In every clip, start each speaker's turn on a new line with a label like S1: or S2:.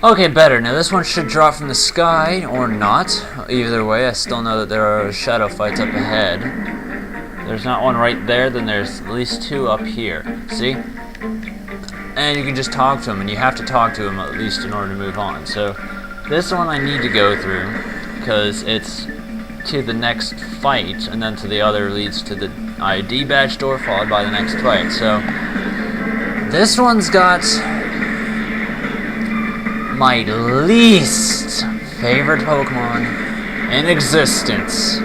S1: Okay, better. Now this one should drop from the sky, or not. Either way, I still know that there are shadow fights up ahead. There's not one right there, then there's at least two up here. See? And you can just talk to him, and you have to talk to him at least in order to move on. So this one I need to go through, because it's to the next fight, and then to the other leads to the ID badge door, followed by the next fight. So this one's got my least favorite Pokemon in existence.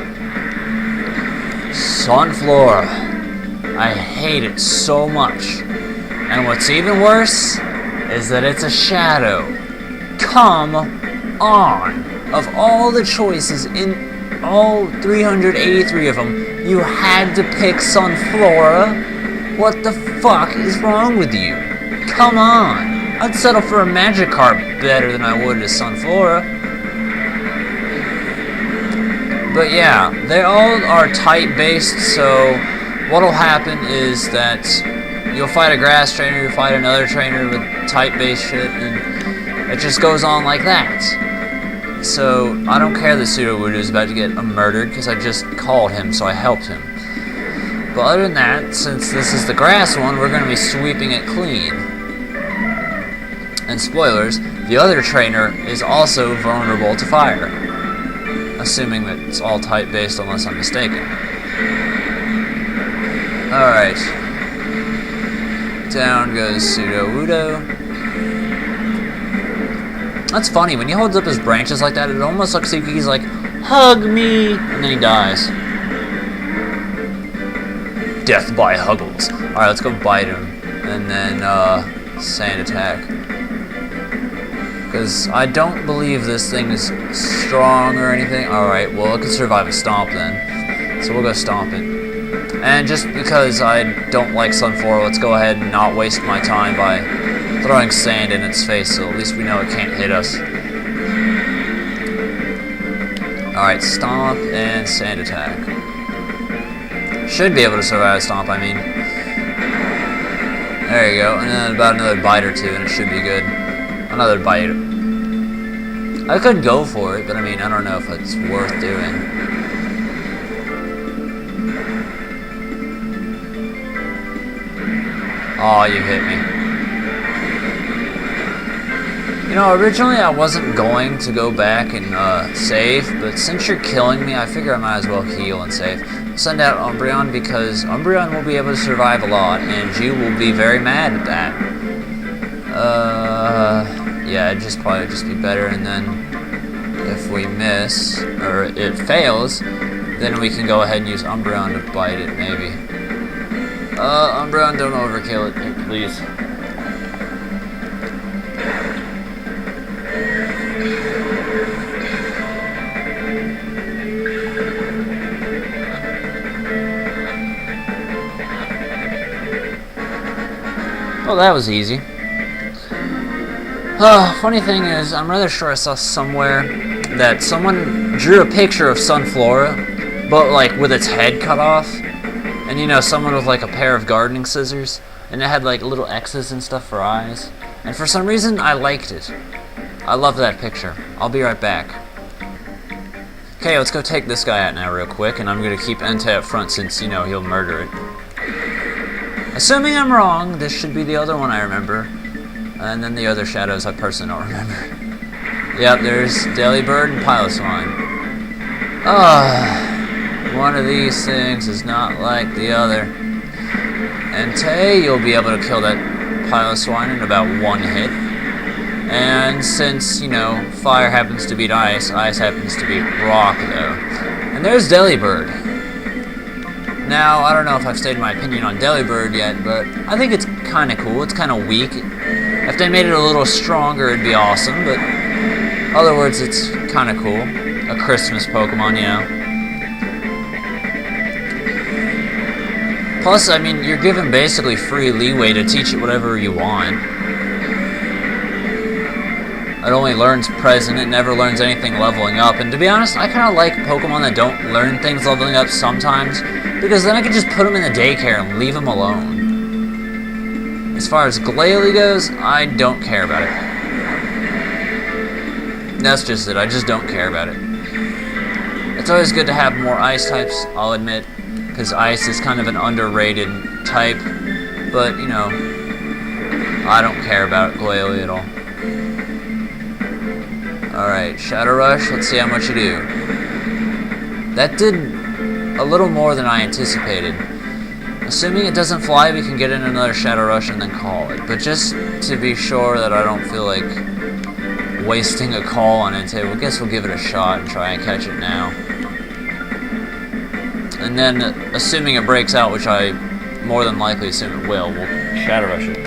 S1: Sunflora. I hate it so much. And what's even worse is that it's a shadow. Come on. Of all the choices in all 383 of them, you had to pick Sunflora? What the fuck is wrong with you? Come on. I'd settle for a Magikarp better than I would a Sunflora. But yeah, they all are type-based, so what'll happen is that you'll fight a grass trainer, you'll fight another trainer with type-based shit, and it just goes on like that. So I don't care that Sudowoodo is about to get murdered, because I just called him, so I helped him. But other than that, since this is the grass one, we're going to be sweeping it clean. And spoilers, the other trainer is also vulnerable to fire. Assuming that it's all type-based unless I'm mistaken. Alright. Down goes Sudowoodo. That's funny, when he holds up his branches like that, it almost looks like he's like, hug me! And then he dies. Death by Huggles. Alright, let's go bite him. And then, Sand Attack. Because I don't believe this thing is strong or anything. Alright, well, it can survive a stomp then. So we'll go stomp it. And just because I don't like Sunflora, let's go ahead and not waste my time by throwing sand in its face, so at least we know it can't hit us. Alright, stomp and sand attack. Should be able to survive a stomp, I mean. There you go, and then about another bite or two, and it should be good. Another bite. I could go for it, but I mean, I don't know if it's worth doing. Aw, you hit me. You know, originally I wasn't going to go back and save, but since you're killing me, I figure I might as well heal and save. Send out Umbreon because Umbreon will be able to survive a lot, and you will be very mad at that. Yeah, it'd probably just be better, and then if we miss, or it fails, then we can go ahead and use Umbreon to bite it, maybe. Umbreon, don't overkill it, please. Well, that was easy. Funny thing is, I'm rather sure I saw somewhere that someone drew a picture of Sunflora, but like with its head cut off. And you know, someone with like a pair of gardening scissors, and it had like little X's and stuff for eyes. And for some reason, I liked it. I love that picture. I'll be right back. Okay, let's go take this guy out now real quick, and I'm gonna keep Entei up front since, you know, he'll murder it. Assuming I'm wrong, this should be the other one I remember. And then the other shadows I personally don't remember. Yep, there's Delibird and Piloswine. One of these things is not like the other. Entei, you'll be able to kill that Piloswine in about one hit. And since, you know, fire happens to beat ice, ice happens to beat rock, though. And there's Delibird. Now, I don't know if I've stated my opinion on Delibird yet, but I think it's kind of cool. It's kind of weak. If they made it a little stronger, it'd be awesome, but in other words, it's kind of cool. A Christmas Pokemon, you know. Plus, I mean, you're given basically free leeway to teach it whatever you want. It only learns present, it never learns anything leveling up, and to be honest, I kind of like Pokemon that don't learn things leveling up sometimes, because then I can just put them in the daycare and leave them alone. As far as Glalie goes, I don't care about it. That's just it. I just don't care about it. It's always good to have more ice types, I'll admit, because ice is kind of an underrated type, but, you know, I don't care about Glalie at all. Alright, Shadow Rush, let's see how much you do. That did a little more than I anticipated. Assuming it doesn't fly, we can get in another Shadow Rush and then call it. But just to be sure that I don't feel like wasting a call on Entei, well, I guess we'll give it a shot and try and catch it now. And then, assuming it breaks out, which I more than likely assume it will, we'll Shadow Rush it.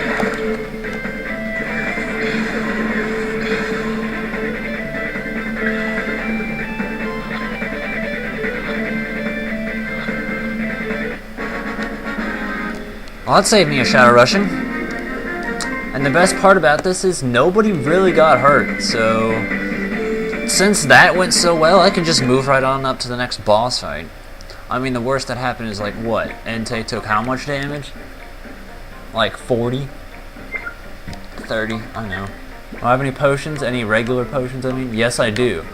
S1: Well, that saved me a Shadow Rushing. And the best part about this is nobody really got hurt, so since that went so well, I can just move right on up to the next boss fight. I mean, the worst that happened is like, what? Entei took how much damage? Like 40? 30? I don't know. Do I have any potions? Any regular potions, I mean? Yes, I do.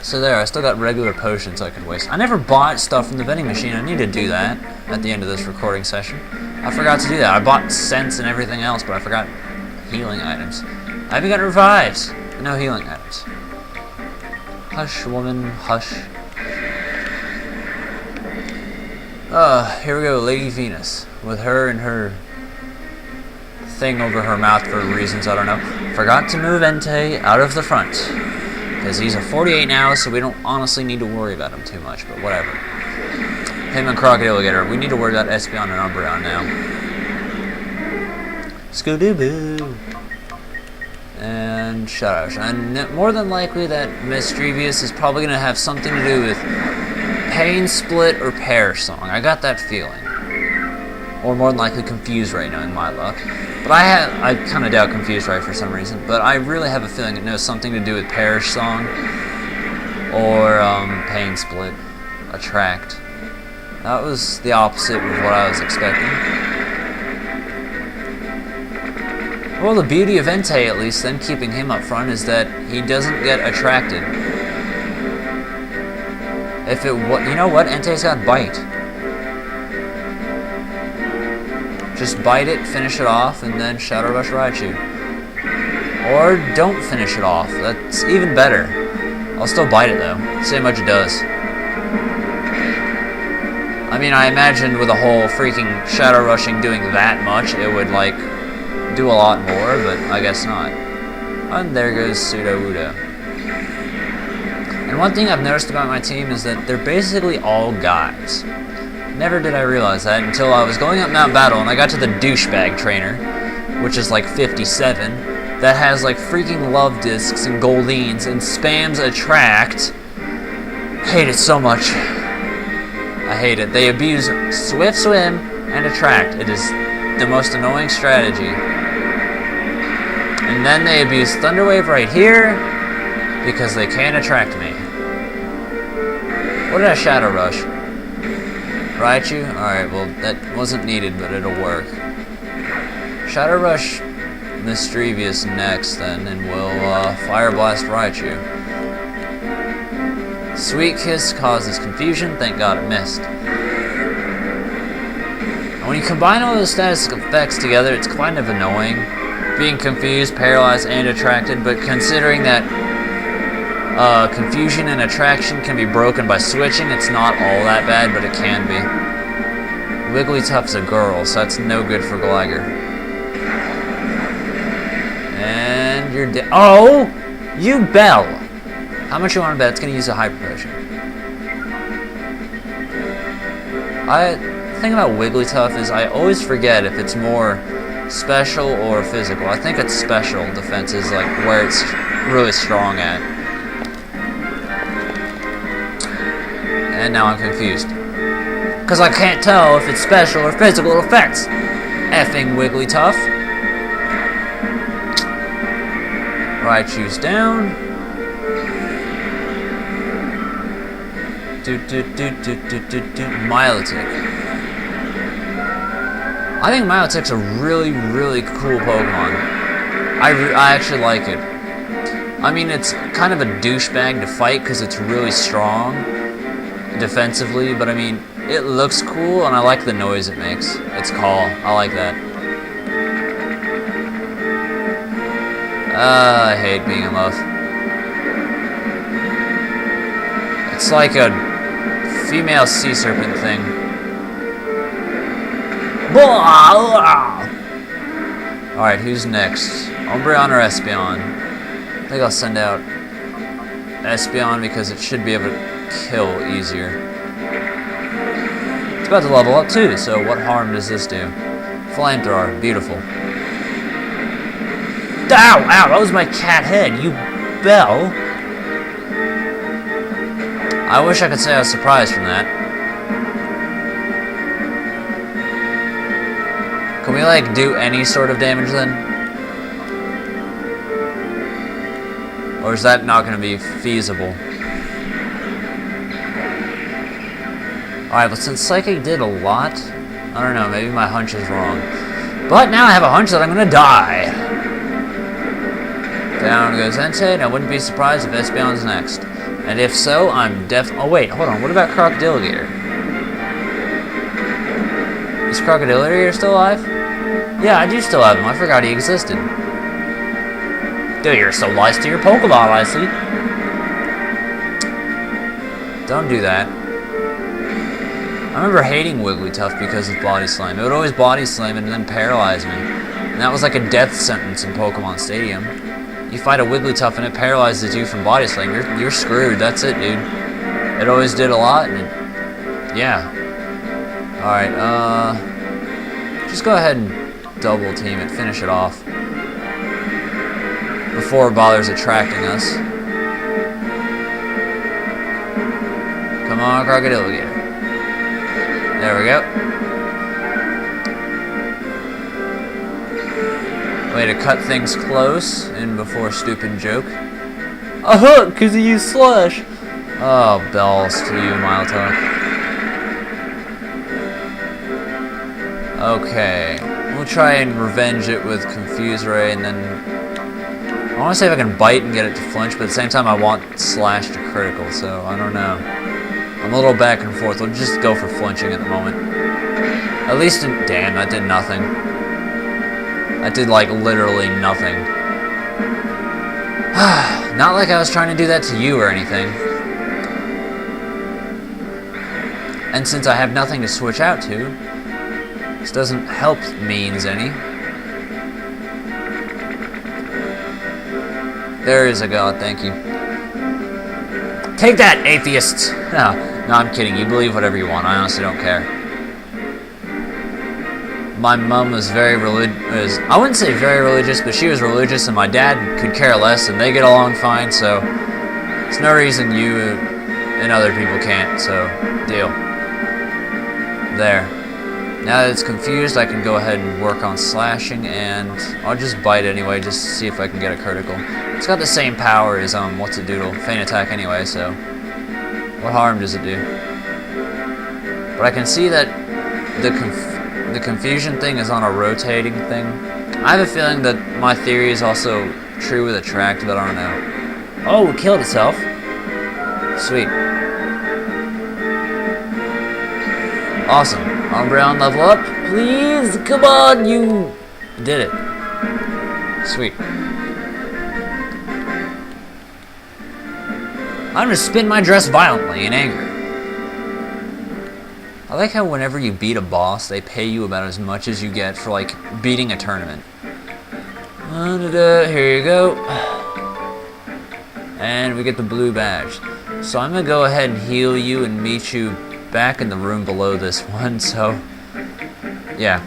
S1: So there, I still got regular potions I could waste. I never bought stuff from the vending machine. I need to do that at the end of this recording session. I forgot to do that. I bought scents and everything else, but I forgot healing items. I haven't got revives, but no healing items. Hush, woman, hush. Here we go, Lady Venus. With her and her thing over her mouth for reasons I don't know. Forgot to move Entei out of the front. Because he's a 48 now, so we don't honestly need to worry about him too much, but whatever. Him and Crocodiligator, we need to worry about Espeon and Umbreon now. Scoo-doo-boo. And Shadow Rush. And more than likely that Mischievous is probably going to have something to do with Pain Split or Perish Song. I got that feeling. Or more than likely Confused Ray, knowing my luck. But I kind of doubt Confused Ray for some reason. But I really have a feeling it knows something to do with Perish Song or Pain Split. Attract. That was the opposite of what I was expecting. Well, the beauty of Entei, at least, then keeping him up front, is that he doesn't get attracted. If it you know what? Entei's got Bite. Just bite it, finish it off, and then Shadow Rush Raichu. Or don't finish it off. That's even better. I'll still bite it, though. See how much it does. I mean, I imagined with a whole freaking Shadow Rushing doing that much, it would, like, do a lot more, but I guess not. And there goes Sudowoodo. And one thing I've noticed about my team is that they're basically all guys. Never did I realize that until I was going up Mount Battle and I got to the douchebag trainer, which is like 57, that has like freaking love discs and goldines and spams attract. Hate it so much. I hate it. They abuse Swift Swim and Attract. It is the most annoying strategy. And then they abuse Thunder Wave right here because they can't attract me. What did I Shadow Rush? Raichu? Alright, well, that wasn't needed, but it'll work. Shadow Rush Mischievous next, then, and we'll Fire Blast Raichu. Sweet Kiss causes confusion, thank God it missed. And when you combine all those status effects together, it's kind of annoying. Being confused, paralyzed, and attracted, but considering that confusion and attraction can be broken by switching, it's not all that bad, but it can be. Wigglytuff's a girl, so that's no good for Gligar. And you're dead. Oh! You Bell! How much you want to bet it's going to use a Hyper Potion? The thing about Wigglytuff is I always forget if it's more special or physical. I think it's special defense is like where it's really strong at. And now I'm confused. Because I can't tell if it's special or physical effects. Effing Wigglytuff. Raichu's down. Milotic. I think Milotic's a really, really cool Pokemon. I actually like it. I mean, it's kind of a douchebag to fight because it's really strong defensively, but I mean, it looks cool and I like the noise it makes. Its call. I like that. I hate being in love. It's like a female sea serpent thing. Alright, who's next? Umbreon or Espeon? I think I'll send out Espeon because it should be able to kill easier. It's about to level up too, so what harm does this do? Flamethrower, beautiful. Ow! Ow! That was my cat head, you bell! I wish I could say I was surprised from that. Can we, like, do any sort of damage then? Or is that not going to be feasible? Alright, but since Psychic did a lot, I don't know, maybe my hunch is wrong. But now I have a hunch that I'm going to die. Down goes Entei, and I wouldn't be surprised if Espeon's next. And if so, I'm oh wait, hold on, what about Crocodiligator? Is Crocodiligator still alive? Yeah, I do still have him. I forgot he existed. Dude, you're so nice to your Pokemon, I see. Don't do that. I remember hating Wigglytuff because of Body Slam. It would always Body Slam and then paralyze me. And that was like a death sentence in Pokemon Stadium. You fight a Wigglytuff and it paralyzes you from Body Slam, you're screwed. That's it, dude. It always did a lot, and yeah. Alright, just go ahead and double team it, finish it off. Before it bothers attracting us. Come on, Crocodiligator. There we go. Way to cut things close in before stupid joke. A hook, because he used Slush. Oh, bells to you, Miletalk. Okay. We'll try and revenge it with Confuse Ray, and then I want to see if I can bite and get it to flinch, but at the same time I want Slash to critical, so I don't know. I'm a little back and forth. We'll just go for flinching at the moment. At least, damn, that did nothing. That did, like, literally nothing. Not like I was trying to do that to you or anything. And since I have nothing to switch out to, this doesn't help means any. There is a god, thank you. Take that, atheists! No, I'm kidding. You believe whatever you want. I honestly don't care. My mom was very religious. I wouldn't say very religious, but she was religious, and my dad could care less, and they get along fine, so there's no reason you and other people can't, so deal. There. Now that it's confused, I can go ahead and work on slashing, and I'll just bite anyway, just to see if I can get a critical. It's got the same power as, what's it doodle? Feint attack anyway, so what harm does it do? But I can see that the confusion thing is on a rotating thing. I have a feeling that my theory is also true with Attract, but I don't know. Oh, it killed itself. Sweet. Awesome. Umbreon level up, please. Come on, you did it. Sweet. I'm gonna spin my dress violently in anger. I like how whenever you beat a boss, they pay you about as much as you get for, like, beating a tournament. Here you go. And we get the blue badge. So I'm gonna go ahead and heal you and meet you back in the room below this one, so yeah.